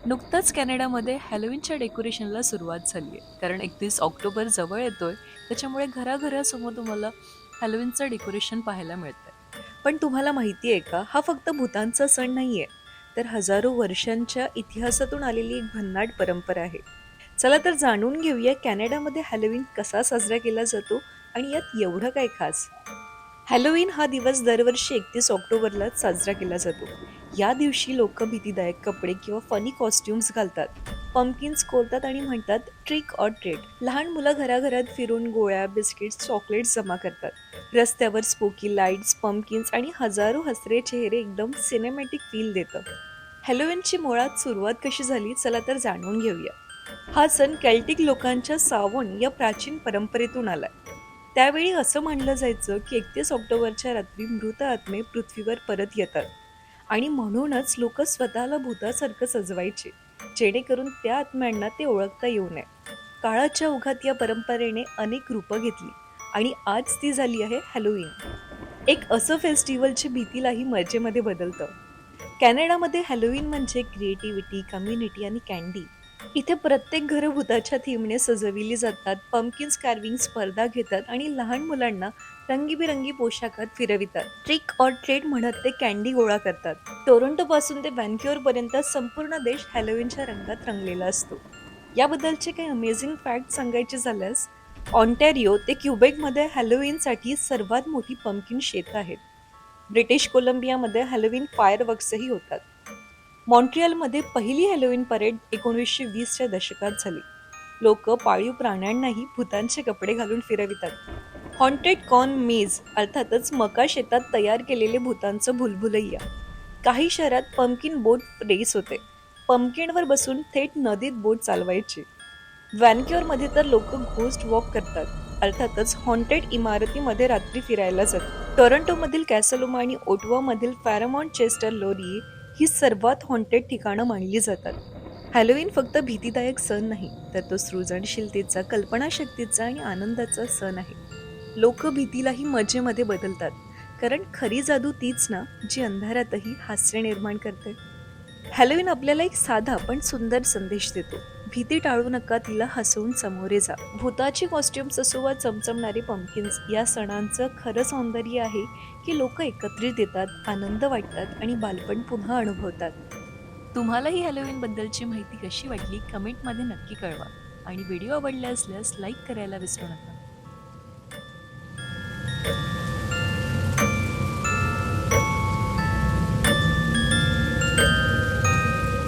नुकतंच कॅनडामध्ये हॅलोवीनच्या डेकोरेशनला सुरुवात झाली आहे. कारण 31 ऑक्टोबर जवळ येतोय, त्याच्यामुळे घराघरासमोर तुम्हाला हॅलोवीनचं डेकोरेशन पाहायला मिळतंय. पण तुम्हाला माहिती आहे का, हा फक्त भूतांचा सण नाहीये, तर हजारो वर्षांच्या इतिहासातून आलेली एक भन्नाट परंपरा आहे. चला तर जाणून घेऊया कॅनडामध्ये हॅलोवीन कसा साजरा केला जातो आणि यात एवढं काय खास. हॅलोवीन हा दिवस दरवर्षी 31 ऑक्टोबरलाच साजरा केला जातो. या दिवशी लोक भीतीदायक कपडे किंवा फनी कॉस्ट्युम्स घालतात. पंपकिन्स कोरतात आणि म्हणतात ट्रिक ऑर ट्रीट. लहान मुलं घराघरात फिरून गोळ्या, बिस्किट्स, चॉकलेट्स जमा करतात. रस्त्यावर स्पोकी लाईट्स, पंपकिन्स आणि हजारो हसरे चेहरे एकदम सिनेमॅटिक फील देतं. हॅलोवीनची मुळात सुरुवात कशी झाली, चला तर जाणून घेऊया. हा सण केल्टिक लोकांच्या सावण या प्राचीन परंपरेतून आलाय. त्यावेळी असं मानलं जायचं की 31 ऑक्टोबरच्या रात्री मृत आत्मे पृथ्वीवर परत येतात आणि म्हणूनच लोक स्वतःला भूतासारखं सजवायचे, जेणेकरून त्या आत्म्यांना ते ओळखता येऊ नये. काळाच्या ओघात या परंपरेने अनेक रूपं घेतली आणि आज ती झाली आहे हॅलोवीन. एक असं फेस्टिवल जे भीतीलाही मजेमध्ये बदलतं. कॅनडामध्ये हॅलोवीन म्हणजे क्रिएटिव्हिटी, कम्युनिटी आणि कॅन्डी. इथे प्रत्येक घरं भुताच्या थीमने सजविली जातात, पंपकिन्स कार्विंग स्पर्धा घेतात आणि लहान मुलांना रंगीबिरंगी पोशाखात फिरवितात. ट्रिक ऑर ट्रेड म्हणत ते कॅन्डी गोळा करतात. टोरंटो पासून ते व्हॅन्क्युअर पर्यंत संपूर्ण देश हॅलोवीनच्या रंगात रंगलेला असतो. याबद्दलचे काही अमेझिंग फॅक्ट सांगायचे झाल्यास, ऑन्टॅरिओ ते क्युबेकमध्ये हॅलोवीनसाठी सर्वात मोठी पंपकिन शेत आहेत. ब्रिटिश कोलंबियामध्ये हॅलोवीन फायरवर्क्सही होतात. मॉन्ट्रियलमध्ये पहिली हॅलोवीन परेड 1920च्या दशकात झाली. लोक पाळीव प्राण्यांनाही भूतांचे कपडे घालून फिरवितात. हॉन्टेड कॉर्न मेज अर्थातच मका शेतात तयार केलेले भूतांचं भुलभुलैया. काही शहरात पंपकिन बोट रेस होते. पंपकिनवर बसून थेट नदीत बोट चालवायची. व्हॅनक्युअरमध्ये तर लोक घोस्ट वॉक करतात. अर्थातच हॉन्टेड इमारतीमध्ये रात्री फिरायला जातात. टोरंटोमधील कॅसलोमा आणि ओटवामधील फॅरामाउंट चेस्टर लोरी ही सर्वात हॉन्टेड ठिकाणं मानली जातात. हॅलोवीन फक्त भीतीदायक सण नाही, तर तो सृजनशीलतेचा, कल्पनाशक्तीचा आणि आनंदाचा सण आहे. लोक भीतीलाही मजेमध्ये बदलतात, कारण खरी जादू तीच ना, जी अंधारातही हास्य निर्माण करते. हॅलोवीन आपल्याला एक साधा पण सुंदर संदेश देतो. भीती टाळू नका, तिला हसवून समोरे जा. भूताची कॉस्ट्युम्स असो वा चमचमणारे पंपकिन्स, या सणांचं खरं सौंदर्य आहे की लोक एकत्रित येतात, आनंद वाटतात आणि बालपण पुन्हा अनुभवतात. तुम्हाला ही हॅलोवीन बद्दलची माहिती कशी वाटली, कमेंटमध्ये नक्की कळवा आणि व्हिडिओ आवडला असल्यास लाईक करायला विसरू नका.